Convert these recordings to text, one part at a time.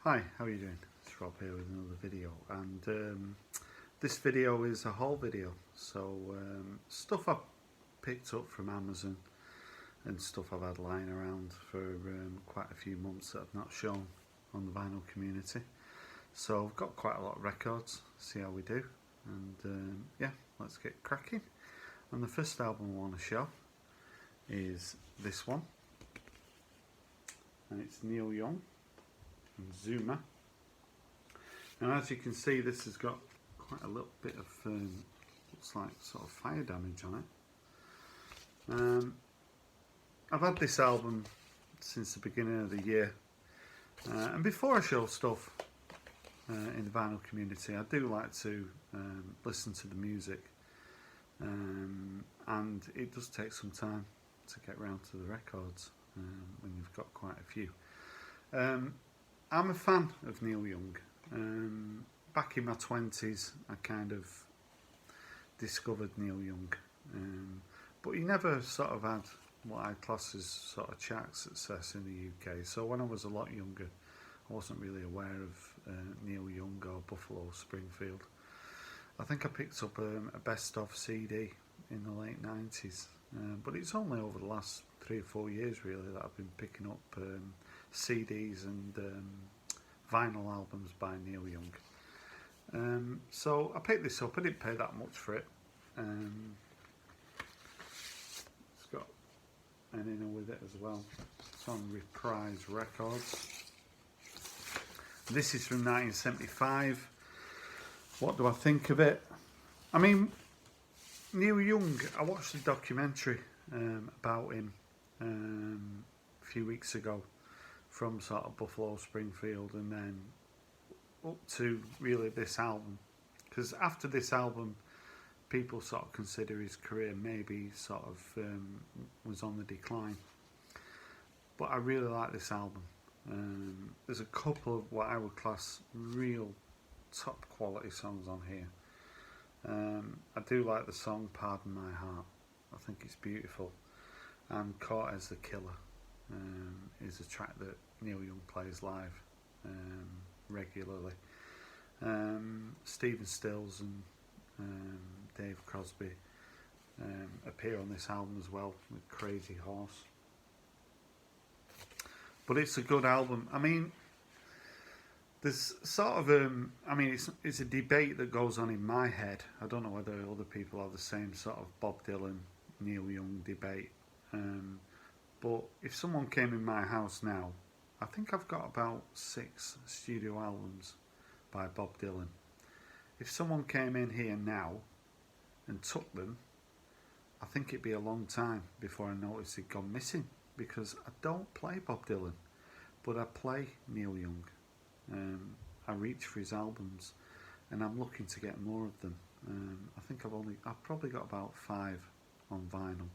Hi, how are you doing? It's Rob here with another video, and this video is a haul video. So stuff I've picked up from Amazon and stuff I've had lying around for quite a few months that I've not shown on the vinyl community. So I've got quite a lot of records, see how we do, and yeah, let's get cracking. And the first album I want to show is this one, and it's Neil Young and Zuma. Now, as you can see, this has got quite a little bit of looks like sort of fire damage on it. I've had this album since the beginning of the year, and before I show stuff in the vinyl community, I do like to listen to the music, and it does take some time to get round to the records when you've got quite a few. I'm a fan of Neil Young. Back in my 20s, I kind of discovered Neil Young, but he never sort of had what I class as sort of chart success in the UK. So when I was a lot younger, I wasn't really aware of Neil Young or Buffalo Springfield. I think I picked up a best of CD in the late 90s, but it's only over the last 3 or 4 years really that I've been picking up CDs and vinyl albums by Neil Young. So I picked this up. I didn't pay that much for it. It's got an inner with it as well. It's on Reprise Records. This is from 1975. What do I think of it? I mean, Neil Young, I watched a documentary about him a few weeks ago, from sort of Buffalo Springfield and then up to really this album, because after this album people sort of consider his career maybe sort of was on the decline, but I really like this album. There's a couple of what I would class real top quality songs on here. I do like the song Pardon My Heart. I think it's beautiful, and Caught as the Killer is a track that Neil Young plays live regularly. Stephen Stills and Dave Crosby appear on this album as well with Crazy Horse. But it's a good album. I mean, there's sort of I mean, it's a debate that goes on in my head. I don't know whether other people have the same sort of Bob Dylan, Neil Young debate. But if someone came in my house now, I think I've got about 6 studio albums by Bob Dylan. If someone came in here now and took them, I think it'd be a long time before I noticed he'd gone missing, because I don't play Bob Dylan, but I play Neil Young. I reach for his albums, and I'm looking to get more of them. I think I've probably got about 5 on vinyl.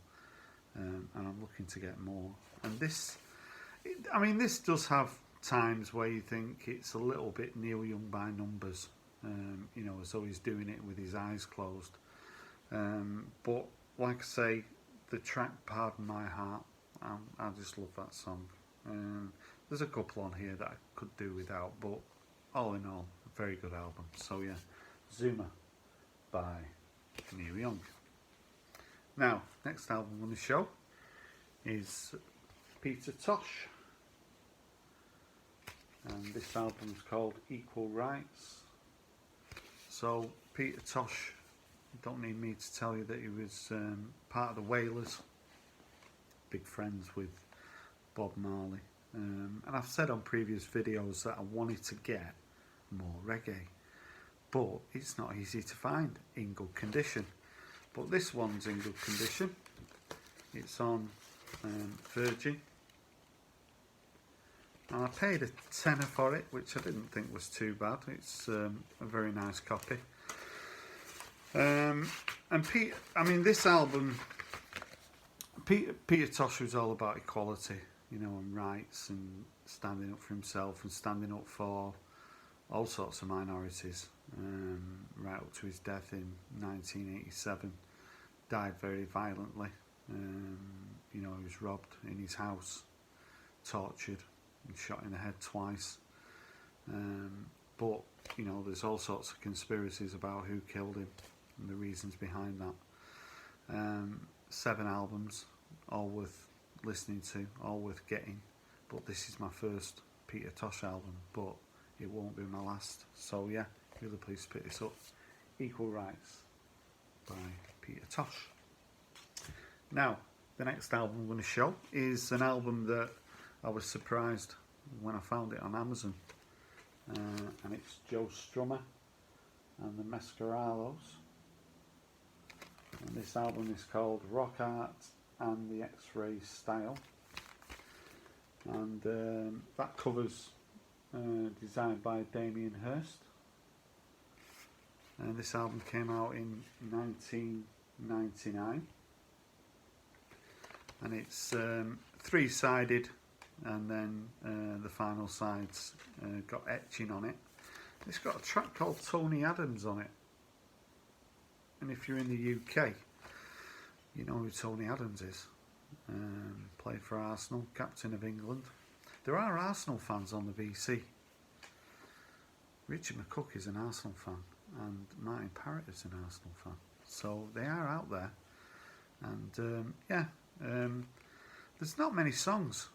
And I'm looking to get more. And this does have times where you think it's a little bit Neil Young by numbers, you know, as though he's doing it with his eyes closed. But like I say, the track Pardon My Heart, I just love that song. There's a couple on here that I could do without, but all in all, a very good album. So yeah, Zuma by Neil Young. Now, next album on the show is Peter Tosh, and this album is called Equal Rights. So Peter Tosh, you don't need me to tell you that he was part of the Wailers, big friends with Bob Marley, and I've said on previous videos that I wanted to get more reggae, but it's not easy to find in good condition. But this one's in good condition. It's on Virgin, and I paid a tenner for it, which I didn't think was too bad. It's a very nice copy. And this album, Peter Tosh was all about equality, you know, and rights, and standing up for himself and standing up for all sorts of minorities, right up to his death in 1987. Died very violently. You know, he was robbed in his house, tortured and shot in the head twice. But you know, there's all sorts of conspiracies about who killed him and the reasons behind that. 7 albums, all worth listening to, all worth getting. But this is my first Peter Tosh album, but it won't be my last. So yeah, really please pick this up. Equal Rights by Peter Tosh. Now, the next album I'm going to show is an album that I was surprised when I found it on Amazon. And it's Joe Strummer and the Mascaralos. And this album is called Rock Art and the X-Ray Style. And that cover's designed by Damien Hirst. And this album came out in 1999. And it's 3-sided, and then the final side's got etching on it. It's got a track called Tony Adams on it. And if you're in the UK, you know who Tony Adams is. Played for Arsenal, captain of England. There are Arsenal fans on the VC. Richard McCook is an Arsenal fan, and Martin Parrott is an Arsenal fan. So they are out there. And there's not many songs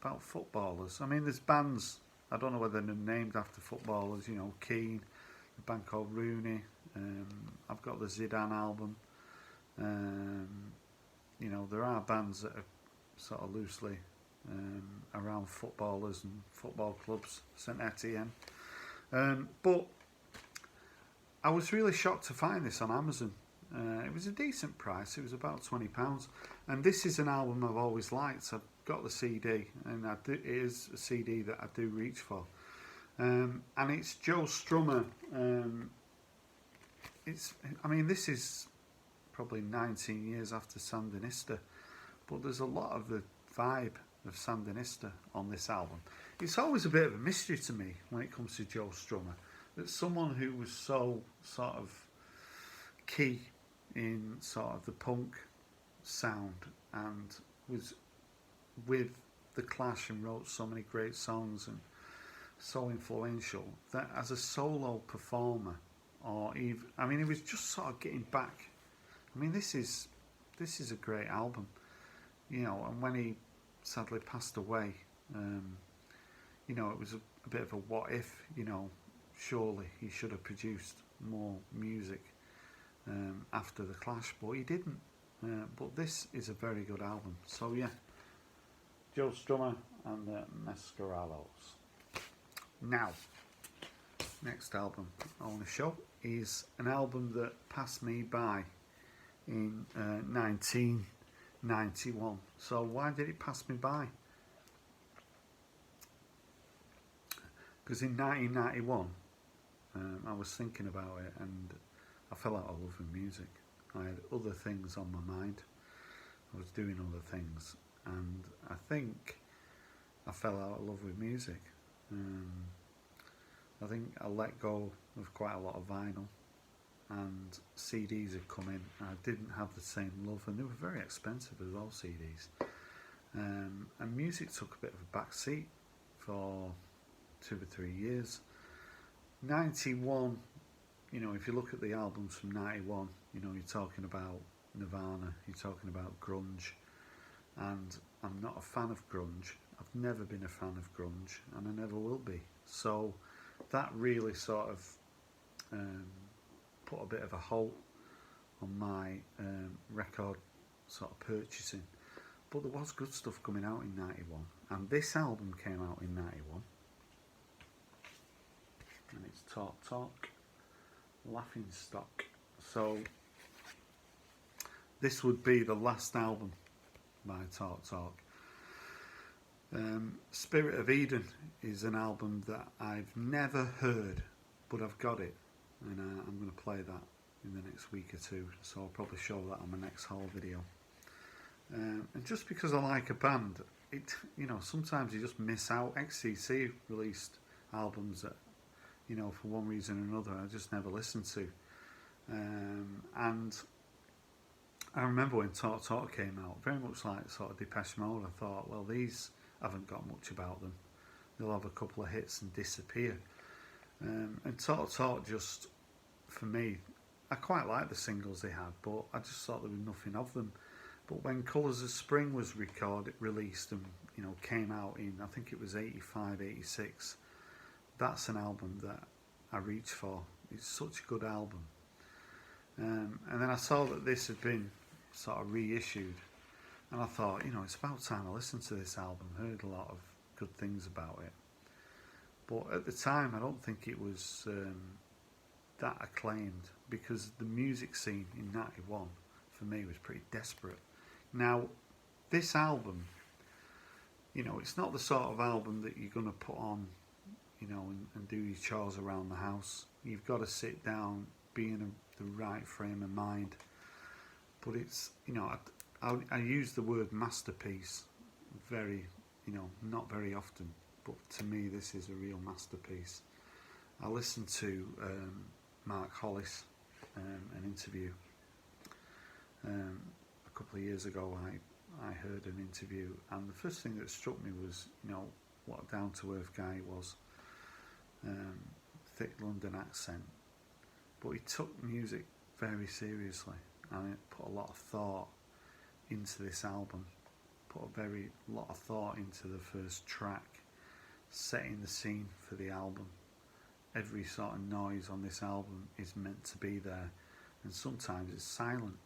about footballers. I mean, there's bands, I don't know whether they're named after footballers, you know, Keane, a band called Rooney. I've got the Zidane album. You know, there are bands that are sort of loosely around footballers and football clubs, St Etienne. But I was really shocked to find this on Amazon. It was a decent price. It was about £20, and this is an album I've always liked. I've got the CD, and it is a CD that I do reach for. And it's Joe Strummer. This is probably 19 years after Sandinista, but there's a lot of the vibe of Sandinista on this album. It's always a bit of a mystery to me when it comes to Joe Strummer, that someone who was so sort of key in sort of the punk sound and was with the Clash and wrote so many great songs and so influential, that as a solo performer, or even, I mean, he was just sort of getting back. I mean, this is a great album, you know. And when he sadly passed away, you know, it was a bit of a what if, you know. Surely he should have produced more music after the Clash, but he didn't. But this is a very good album. So yeah, Joe Strummer and the Mascaralos. Now, next album I want to show is an album that passed me by in 1991. So why did it pass me by? Because in 1991, I was thinking about it, and I fell out of love with music. I had other things on my mind. I was doing other things, and I think I fell out of love with music. I think I let go of quite a lot of vinyl, and CDs had come in, and I didn't have the same love, and they were very expensive as well, CDs. And music took a bit of a back seat for 2 or 3 years. 91, you know, if you look at the albums from 91, you know, you're talking about Nirvana, you're talking about grunge, and I'm not a fan of grunge. I've never been a fan of grunge, and I never will be. So that really sort of put a bit of a halt on my record sort of purchasing. But there was good stuff coming out in 91, and this album came out in 91. And it's Talk, Laughing Stock. So this would be the last album by Talk. Spirit of Eden is an album that I've never heard, but I've got it, and I'm going to play that in the next week or two, so I'll probably show that on my next haul video. And just because I like a band, you know, sometimes you just miss out. XCC released albums that, you know, for one reason or another, I just never listened to. And I remember when Talk came out, very much like sort of Depeche Mode, I thought, well, these haven't got much about them. they'll have a couple of hits and disappear. And Talk just, for me, I quite like the singles they had, but I just thought there was nothing of them. But when Colours of Spring was released and came out in, I think it was 85, 86, that's an album that I reached for. It's such a good album. And then I saw that this had been sort of reissued, and I thought, it's about time I listened to this album. Heard a lot of good things about it, but at the time I don't think it was that acclaimed, because the music scene in '91 for me was pretty desperate. Now, this album, it's not the sort of album that you're going to put on, and do your chores around the house. You've got to sit down, be in the right frame of mind. But it's, I use the word masterpiece very, not very often, but to me this is a real masterpiece. I listened to Mark Hollis, an interview. A couple of years ago I heard an interview, and the first thing that struck me was, what a down-to-earth guy he was. Thick London accent, but he took music very seriously, and it put a lot of thought into this album, put a very lot of thought into the first track, setting the scene for the album. Every sort of noise on this album is meant to be there, and sometimes it's silent,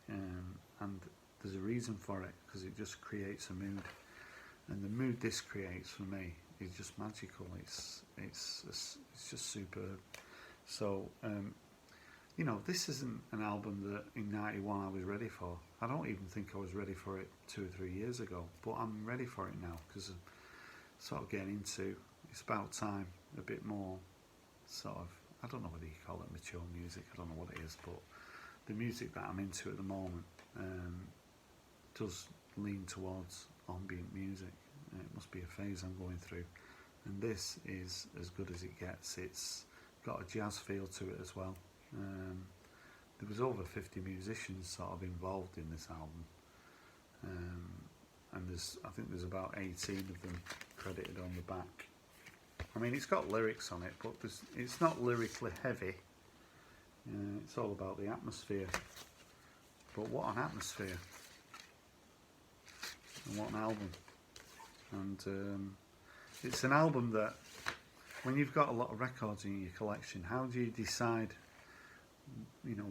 and there's a reason for it, because it just creates a mood, and the mood this creates for me is just magical. It's just superb. So this isn't an album that in '91 I was ready for. I don't even think I was ready for it 2 or 3 years ago, but I'm ready for it now, because I'm sort of getting into, it's about time, a bit more sort of, I don't know whether you call it mature music, I don't know what it is, but the music that I'm into at the moment does lean towards ambient music. It must be a phase I'm going through, and this is as good as it gets. It's got a jazz feel to it as well. There was over 50 musicians sort of involved in this album, and I think there's about 18 of them credited on the back. I mean, it's got lyrics on it, but it's not lyrically heavy. It's all about the atmosphere. But what an atmosphere, and what an album. And it's an album that, when you've got a lot of records in your collection, how do you decide,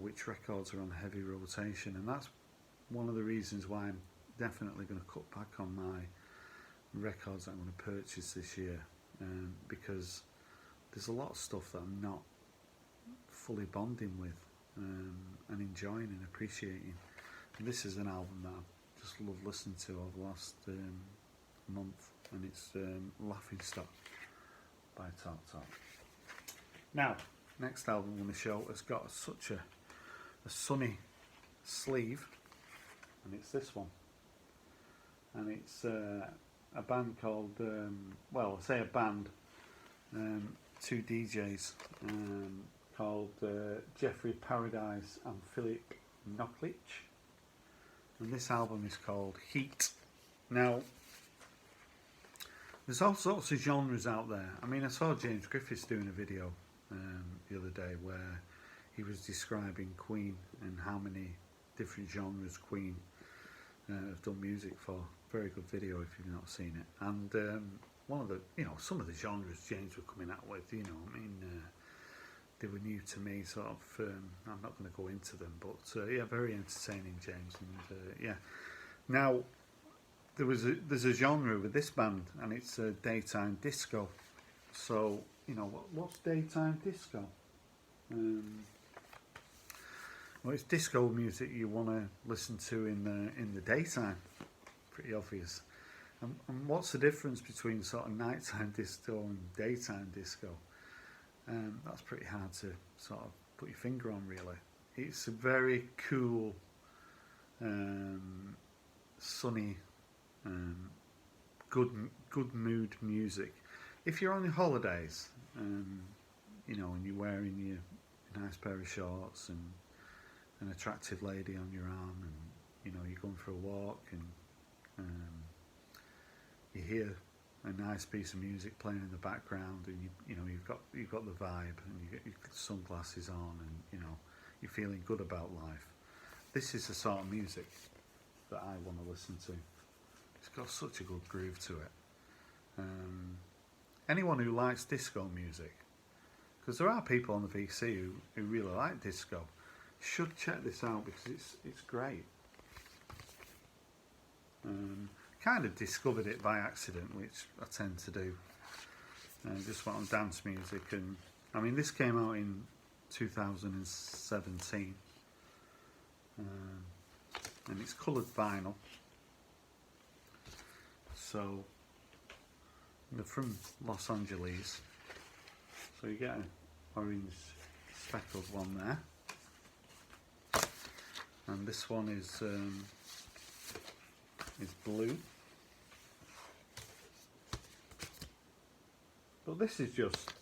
which records are on heavy rotation? And that's one of the reasons why I'm definitely going to cut back on my records that I'm going to purchase this year, because there's a lot of stuff that I'm not fully bonding with and enjoying and appreciating. And this is an album that I've just loved listening to over the last month, and it's Laughing Stock by Talk. Now, next album I'm going to show has got such a sunny sleeve, and it's this one, and it's a band called, well, I say a band, 2 DJs called Jeffrey Paradise and Philip Knocklich, and this album is called Heat. Now, there's all sorts of genres out there. I mean, I saw James Griffiths doing a video the other day where he was describing Queen and how many different genres Queen have done music for. Very good video if you've not seen it. And one of the, some of the genres James were coming out with, I mean, they were new to me, sort of. I'm not going to go into them, but yeah, very entertaining, James. And yeah, now there's a genre with this band, and it's daytime disco. So what's daytime disco? Well, it's disco music you want to listen to in the daytime. Pretty obvious. And what's the difference between sort of nighttime disco and daytime disco? That's pretty hard to sort of put your finger on, really. It's a very cool, sunny, good mood music. If you're on your holidays, and you're wearing your nice pair of shorts and an attractive lady on your arm, and you're going for a walk, and you hear a nice piece of music playing in the background, and you know you've got the vibe, and you get your sunglasses on, and you know you're feeling good about life. This is the sort of music that I want to listen to. It's got such a good groove to it. Anyone who likes disco music, because there are people on the VC who really like disco, should check this out because it's great. Kind of discovered it by accident, which I tend to do. Just went on dance music, and I mean this came out in 2017, and it's coloured vinyl. So they're from Los Angeles, so you get an orange speckled one there, and this one is blue. But this is just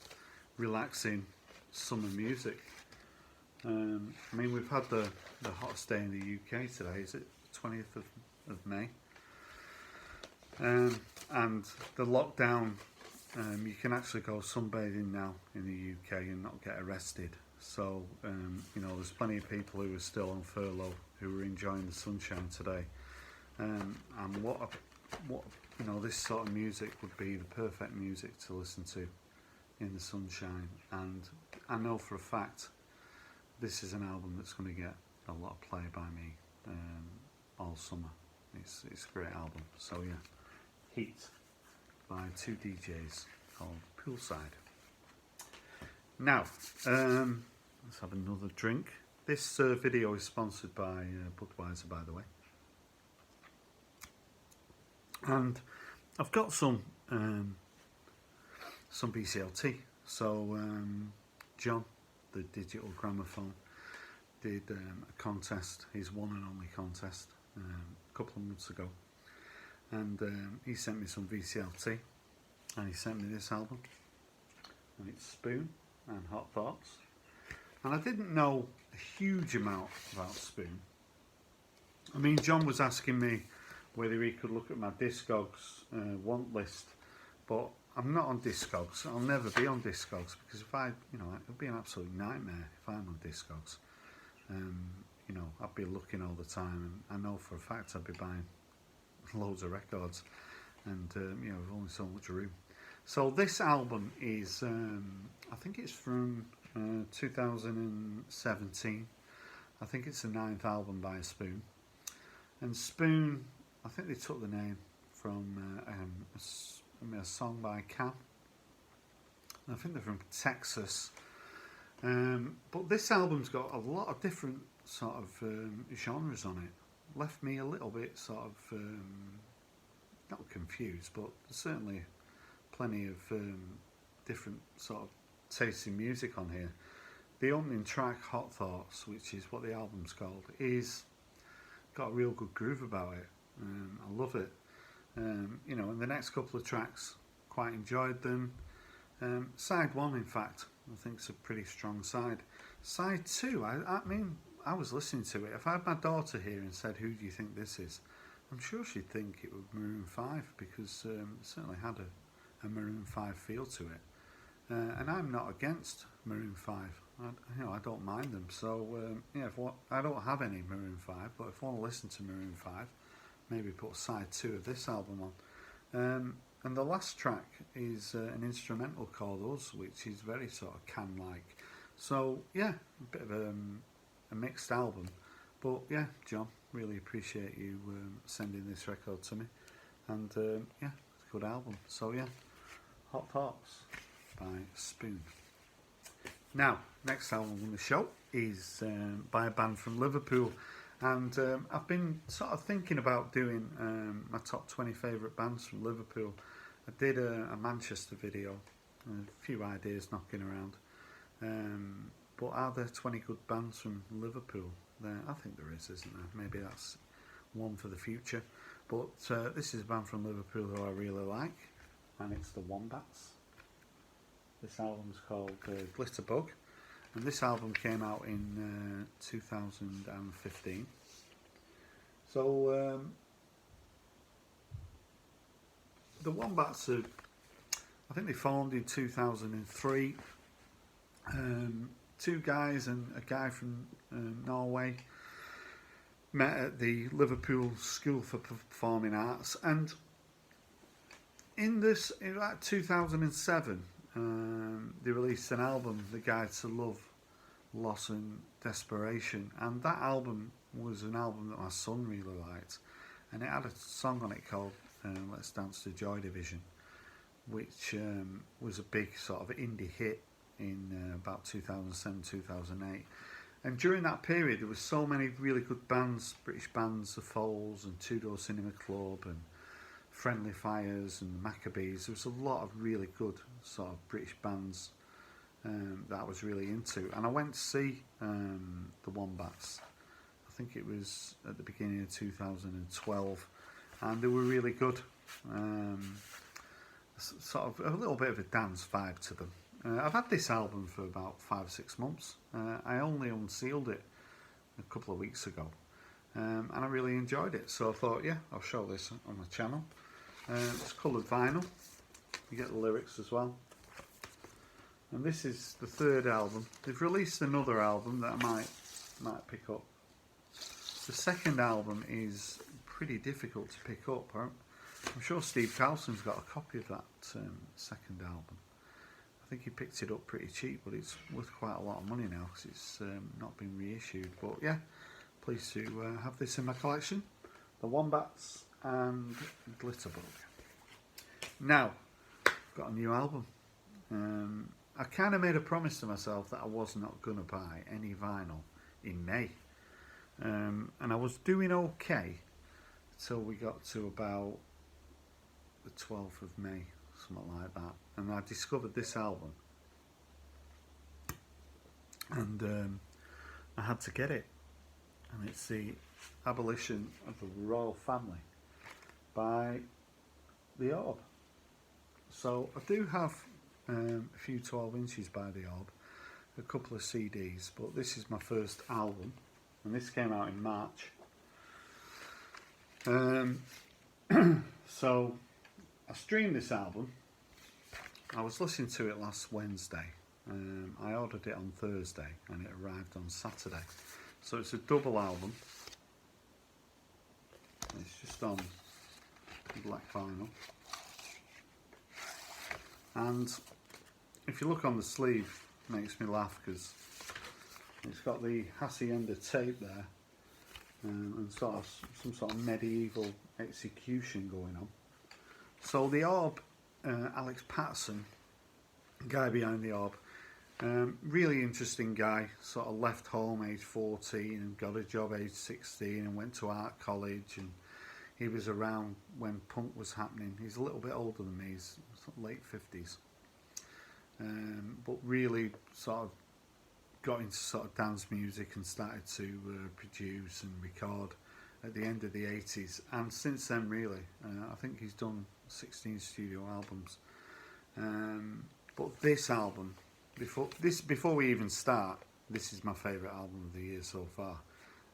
relaxing summer music. I mean, we've had the hottest day in the UK today. Is it 20th of May? And the lockdown, you can actually go sunbathing now in the UK and not get arrested. So, you know, there's plenty of people who are still on furlough who are enjoying the sunshine today. And what you know, this sort of music would be the perfect music to listen to in the sunshine. And I know for a fact this is an album that's going to get a lot of play by me all summer. It's a great album. So yeah, Heat by two DJs called Poolside. Now, let's have another drink. This video is sponsored by Budweiser, by the way. And I've got some BCLT. So John, the digital gramophone, did a contest, his one and only contest, a couple of months ago, and he sent me some VCLT, and he sent me this album, and it's Spoon and Hot Thoughts. And I didn't know a huge amount about Spoon. I mean, John was asking me whether he could look at my Discogs want list, but I'm not on Discogs. I'll never be on Discogs, because if I, you know, it'd be an absolute nightmare if I'm on Discogs. You know, I'd be looking all the time, and I know for a fact I'd be buying loads of records, and you know, there's only so much room. So this album is, I think it's from 2017. I think it's the 9th album by Spoon. And Spoon, I think they took the name from a song by Cam. I think they're from Texas. But this album's got a lot of different sort of genres on it. Left me a little bit sort of, not confused, but certainly plenty of different sort of tastes in music on here. The opening track, Hot Thoughts, which is what the album's called, is got a real good groove about it. I love it. You know, and the next couple of tracks, quite enjoyed them. Side 1, in fact, I think it's a pretty strong side. Side 2, I mean, I was listening to it. If I had my daughter here and said, "Who do you think this is?" I'm sure she'd think it was Maroon 5, because it certainly had a Maroon 5 feel to it. And I'm not against Maroon 5. You know, I don't mind them. So yeah, I don't have any Maroon 5, but if I want to listen to Maroon 5, maybe put side 2 of this album on. And the last track is an instrumental called Us, which is very sort of Can-like. So yeah, a bit of a mixed album. But yeah, John, really appreciate you sending this record to me. And yeah, it's a good album. So yeah, Hot Thoughts by Spoon. Now, next album on the show is by a band from Liverpool. And I've been sort of thinking about doing my top 20 favourite bands from Liverpool. I did a Manchester video, a few ideas knocking around. But are there 20 good bands from Liverpool? I think there is, isn't there? Maybe that's one for the future. But this is a band from Liverpool who I really like, and it's the Wombats. This album's called Glitterbug, and this album came out in 2015. So the Wombats are, I think they formed in 2003. Two guys and a guy from Norway met at the Liverpool School for Performing Arts, and in like 2007, they released an album, The Guide to Love, Loss and Desperation, and that album was an album that my son really liked, and it had a song on it called Let's Dance to Joy Division, which was a big sort of indie hit in about 2007, 2008. And during that period, there were so many really good bands, British bands, The Foals and Two Door Cinema Club and Friendly Fires and Maccabees. There was a lot of really good sort of British bands that I was really into. And I went to see the Wombats. I think it was at the beginning of 2012. And they were really good. Sort of a little bit of a dance vibe to them. I've had this album for about 5 or 6 months. I only unsealed it a couple of weeks ago, and I really enjoyed it. So I thought, yeah, I'll show this on my channel. It's coloured vinyl. You get the lyrics as well. And this is the third album. They've released another album that I might pick up. The second album is pretty difficult to pick up. I'm sure Steve Carlson's got a copy of that second album. I think he picked it up pretty cheap, but it's worth quite a lot of money now because it's not been reissued. But yeah, pleased to have this in my collection. The Wombats and Glitterbug. Now, I've got a new album. I kind of made a promise to myself that I was not going to buy any vinyl in May. And I was doing okay until we got to about the 12th of May. Something like that, and I discovered this album, and I had to get it, and it's the Abolition of the Royal Family by the Orb. So I do have a few 12 inches by the Orb, a couple of CDs, but this is my first album, and this came out in March. So I streamed this album. I was listening to it last Wednesday. I ordered it on Thursday and it arrived on Saturday. So it's a double album. It's just on black vinyl. And if you look on the sleeve, it makes me laugh because it's got the hacienda tape there and sort of some sort of medieval execution going on. So the Orb, Alex Patterson, guy behind the Orb, really interesting guy, sort of left home age 14 and got a job age 16 and went to art college, and he was around when punk was happening. He's a little bit older than me, he's sort of late 50s, but really sort of got into sort of dance music and started to produce and record at the end of the 80s, and since then really I think he's done 16 studio albums, but this album, before we even start, this is my favourite album of the year so far.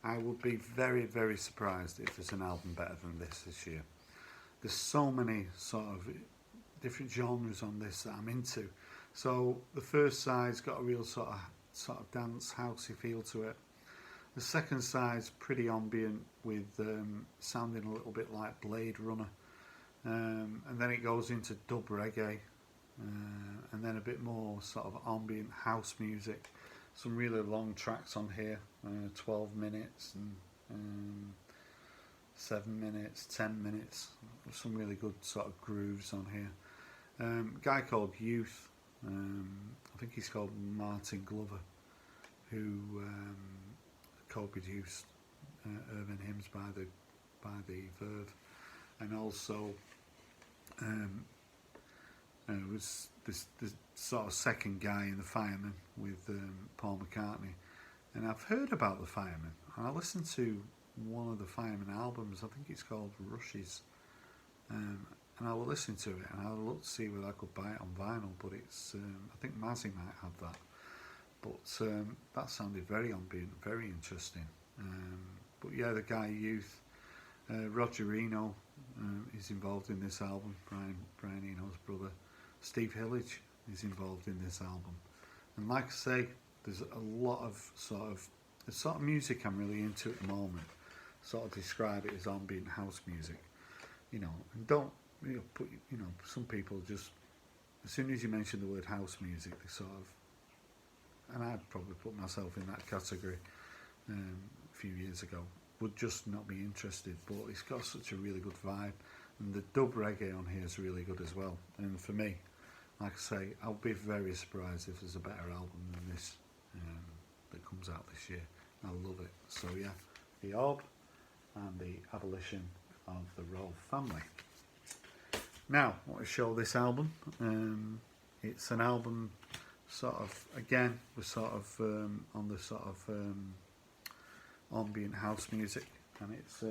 I would be very, very surprised if there's an album better than this year. There's so many sort of different genres on this that I'm into. So the first side's got a real sort of dance housey feel to it. The second side's pretty ambient with sounding a little bit like Blade Runner, and then it goes into dub reggae, and then a bit more sort of ambient house music. Some really long tracks on here, 12 minutes and 7 minutes, 10 minutes. Some really good sort of grooves on here. Guy called Youth, I think he's called Martin Glover, who co-produced Urban Hymns by the Verve, and also was this sort of second guy in the Firemen with Paul McCartney. And I've heard about the Firemen, and I listened to one of the Firemen albums. I think it's called Rushes, and I will listen to it, and I'll look to see whether I could buy it on vinyl. But it's I think Mazzy might have that. But that sounded very ambient, very interesting. But yeah, the guy Youth, Roger Reno is involved in this album. Brian Eno's brother, Steve Hillage, is involved in this album. And like I say, there's a lot of the sort of music I'm really into at the moment. Sort of describe it as ambient house music, you know. And don't put some people just, as soon as you mention the word house music, they sort of, and I'd probably put myself in that category a few years ago, would just not be interested. But it's got such a really good vibe, and the dub reggae on here is really good as well. And for me, like I say, I'll be very surprised if there's a better album than this that comes out this year. I love it. So yeah, the Orb and the Abolition of the Royal Family. Now, I want to show this album. It's an album sort of, again, we're sort of on the sort of ambient house music, and it's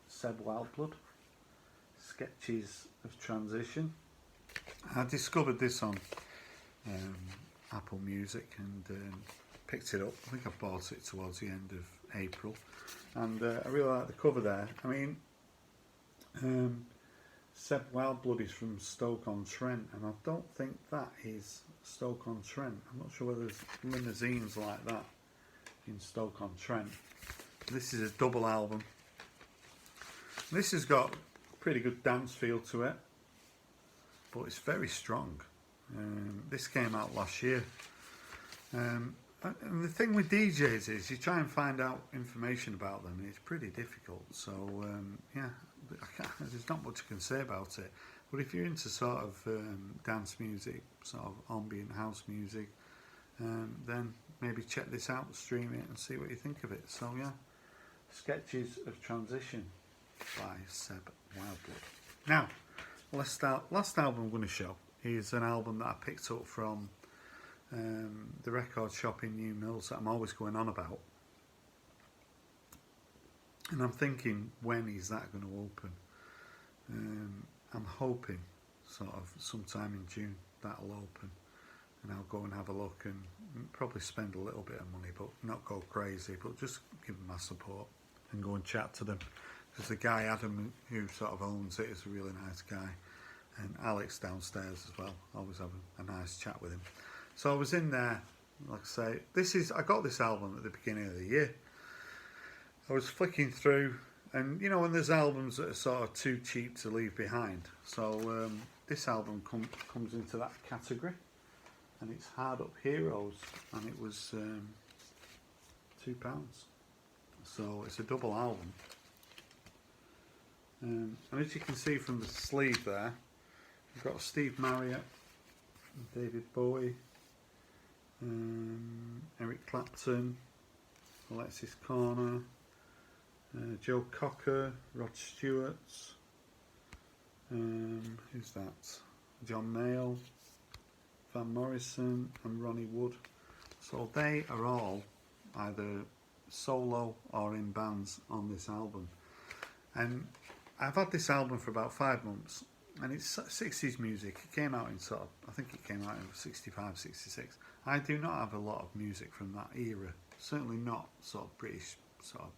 Seb Wildblood, Sketchies of Transition. I discovered this on Apple Music and picked it up. I think I bought it towards the end of April, and I really like the cover there. I mean, Seb Wildblood is from Stoke-on-Trent, and I don't think that is Stoke-on-Trent. I'm not sure whether there's limousines like that in Stoke-on-Trent. This is a double album. This has got a pretty good dance feel to it, but it's very strong. This came out last year. And the thing with DJs is you try and find out information about them, and it's pretty difficult. So yeah, there's not much I can say about it. But if you're into sort of dance music, sort of ambient house music, then maybe check this out, stream it, and see what you think of it. So yeah, Sketches of Transition by Seb Wildblood. Now, last album I'm going to show is an album that I picked up from the record shop in New Mills that I'm always going on about, and I'm thinking, when is that going to open? I'm hoping sort of sometime in June that'll open, and I'll go and have a look and probably spend a little bit of money, but not go crazy, but just give them my support and go and chat to them, because the guy Adam who sort of owns it is a really nice guy, and Alex downstairs as well. Always have a nice chat with him. So I was in there, like I say, I got this album at the beginning of the year. I was flicking through, and you know when there's albums that are sort of too cheap to leave behind, so this album comes into that category, and it's Hard Up Heroes, and it was £2. So it's a double album, and as you can see from the sleeve there, we've got Steve Marriott, David Bowie, Eric Clapton, Alexis Corner, Joe Cocker, Rod Stewart, who's that? John Mayall, Van Morrison, and Ronnie Wood. So they are all either solo or in bands on this album. And I've had this album for about 5 months, and it's 60s music. It came out in sort of, I think it came out in 65, 66. I do not have a lot of music from that era. Certainly not sort of British sort of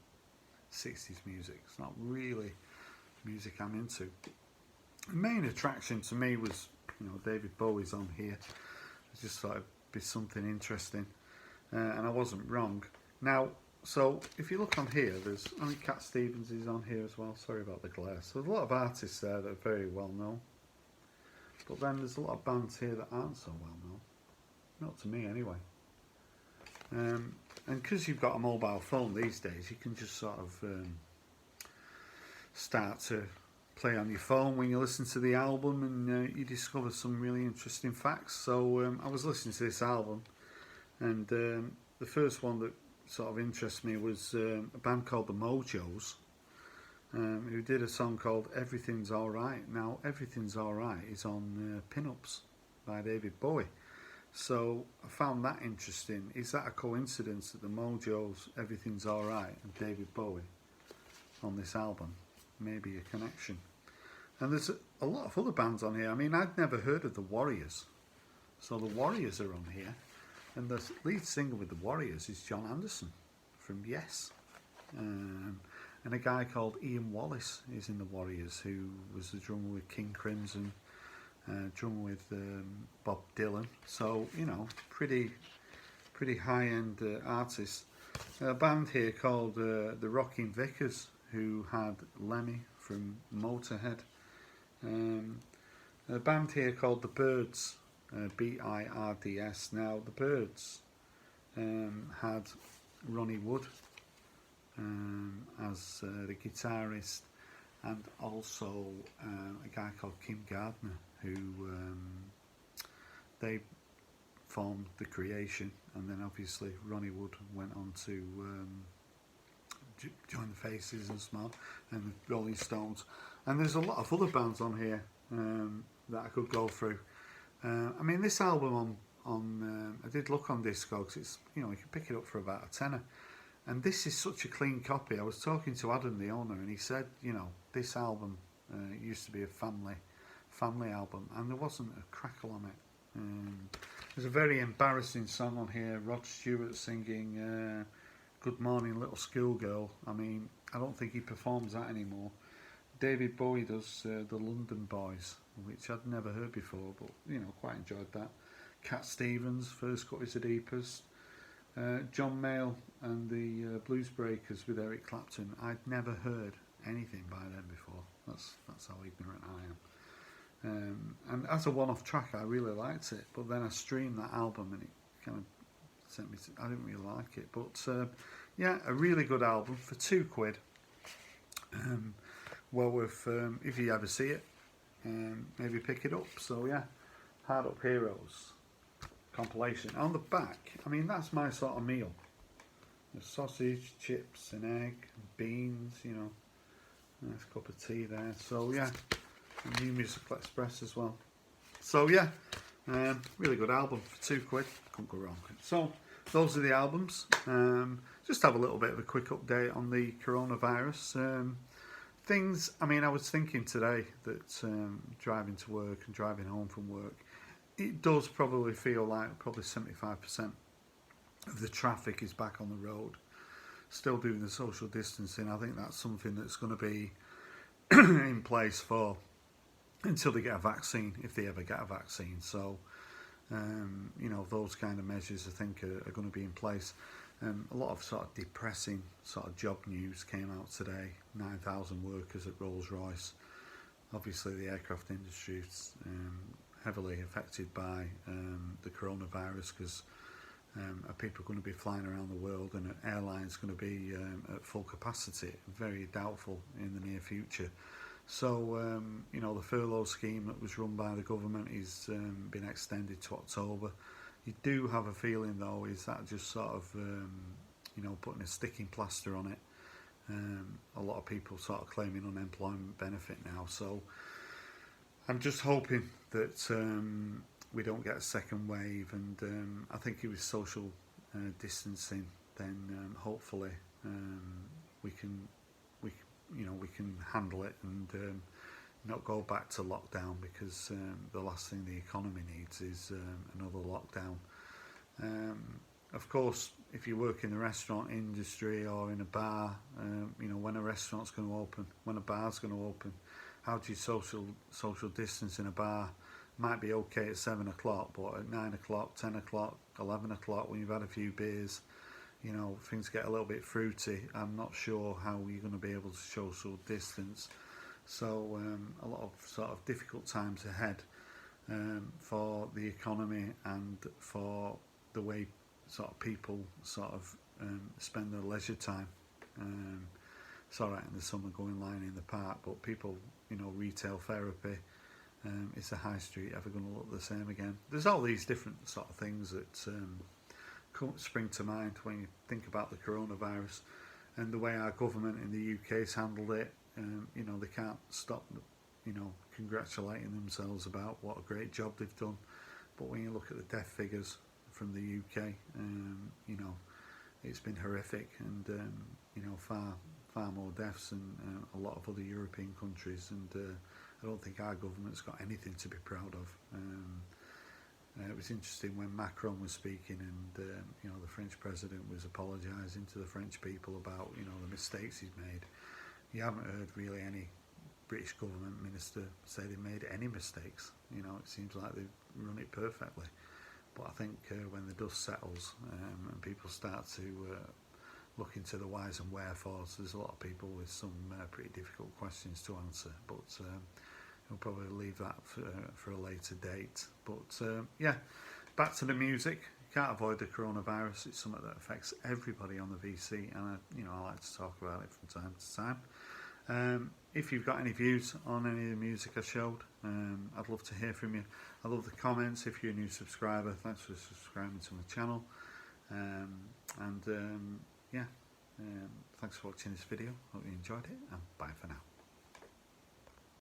60s music. It's not really music I'm into. The main attraction to me was, you know, David Bowie's on here. I just thought it'd be something interesting, and I wasn't wrong. Now, so if you look on here, there's, I think Cat Stevens is on here as well. Sorry about the glare. So there's a lot of artists there that are very well known, but then there's a lot of bands here that aren't so well known. Not to me anyway. And because you've got a mobile phone these days, you can just sort of start to play on your phone when you listen to the album, and you discover some really interesting facts. So I was listening to this album, and the first one that sort of interests me was a band called the Mojos, who did a song called Everything's Alright. Now, Everything's Alright is on Pin-Ups by David Bowie. So I found that interesting. Is that a coincidence that the Mojos, Everything's Alright, and David Bowie on this album? Maybe a connection. And there's a lot of other bands on here. I mean, I'd never heard of the Warriors. So the Warriors are on here. And the lead singer with the Warriors is John Anderson from Yes. And and a guy called Ian Wallace is in the Warriors, who was the drummer with King Crimson, drummer with Bob Dylan. So pretty high-end artists. A band here called the Rocking Vickers, who had Lemmy from Motorhead. A band here called the Birds, Birds. Now the Birds had Ronnie Wood as the guitarist, and also a guy called Kim Gardner, who they formed the Creation, and then obviously Ronnie Wood went on to join the Faces and Small and the Rolling Stones. And there's a lot of other bands on here that I could go through. I mean, this album on I did look on Discogs. It's you can pick it up for about a tenner, and this is such a clean copy. I was talking to Adam, the owner, and he said this album used to be a family album, and there wasn't a crackle on it. There's a very embarrassing song on here, Rod Stewart singing Good Morning Little Schoolgirl. I mean, I don't think he performs that anymore. David Bowie does the London Boys, which I'd never heard before, but quite enjoyed that. Cat Stevens, First Cut Is the Deepest. John Mayall and the Blues Breakers with Eric Clapton. I'd never heard anything by them before. That's how ignorant I am. And as a one-off track, I really liked it, but then I streamed that album and it kind of sent me I didn't really like it, but yeah, a really good album for £2. Well worth, if you ever see it, maybe pick it up. So yeah, Hard Up Heroes compilation. On the back, I mean, that's my sort of meal. There's sausage, chips, an egg, beans, nice cup of tea there. So yeah, and New Musical Express as well. So yeah, really good album for £2. Couldn't go wrong. So those are the albums. Just have a little bit of a quick update on the coronavirus. Things, I mean, I was thinking today that driving to work and driving home from work, it does probably feel like probably 75% of the traffic is back on the road, still doing the social distancing. I think that's something that's going to be in place for until they get a vaccine, if they ever get a vaccine. So, those kind of measures I think are going to be in place. A lot of sort of depressing sort of job news came out today. 9,000 workers at Rolls-Royce. Obviously the aircraft industry is heavily affected by the coronavirus, because people are going to be flying around the world and airlines going to be at full capacity. Very doubtful in the near future. So, the furlough scheme that was run by the government is been extended to October. You do have a feeling, though, is that just sort of, putting a sticking plaster on it. A lot of people sort of claiming unemployment benefit now. So I'm just hoping that we don't get a second wave, and I think it was social distancing. Then hopefully we can handle it and not go back to lockdown, because the last thing the economy needs is another lockdown. Of course, if you work in the restaurant industry or in a bar, when a restaurant's going to open, when a bar's going to open, how do you social distance in a bar? Might be okay at 7 o'clock, but at 9 o'clock, 10 o'clock, 11 o'clock, when you've had a few beers, things get a little bit fruity. I'm not sure how you're going to be able to social distance. So a lot of sort of difficult times ahead for the economy and for the way sort of people sort of spend their leisure time. It's all right in the summer going lying in the park, but people, retail therapy, is the high street ever going to look the same again? There's all these different sort of things that spring to mind when you think about the coronavirus and the way our government in the UK has handled it. They can't stop, congratulating themselves about what a great job they've done. But when you look at the death figures from the UK, it's been horrific, and far more deaths than a lot of other European countries. And I don't think our government's got anything to be proud of. It was interesting when Macron was speaking, and the French president was apologising to the French people about the mistakes he's made. you haven't heard really any British government minister say they made any mistakes. You know, it seems like they've run it perfectly. But I think when the dust settles and people start to look into the whys and wherefores, there's a lot of people with some pretty difficult questions to answer. But we'll probably leave that for a later date. But yeah, back to the music. Can't avoid the coronavirus. It's something that affects everybody on the VC, and I like to talk about it from time to time. If you've got any views on any of the music I showed, I'd love to hear from you. I love the comments. If you're a new subscriber, thanks for subscribing to my channel. Thanks for watching this video. Hope you enjoyed it, and bye for now.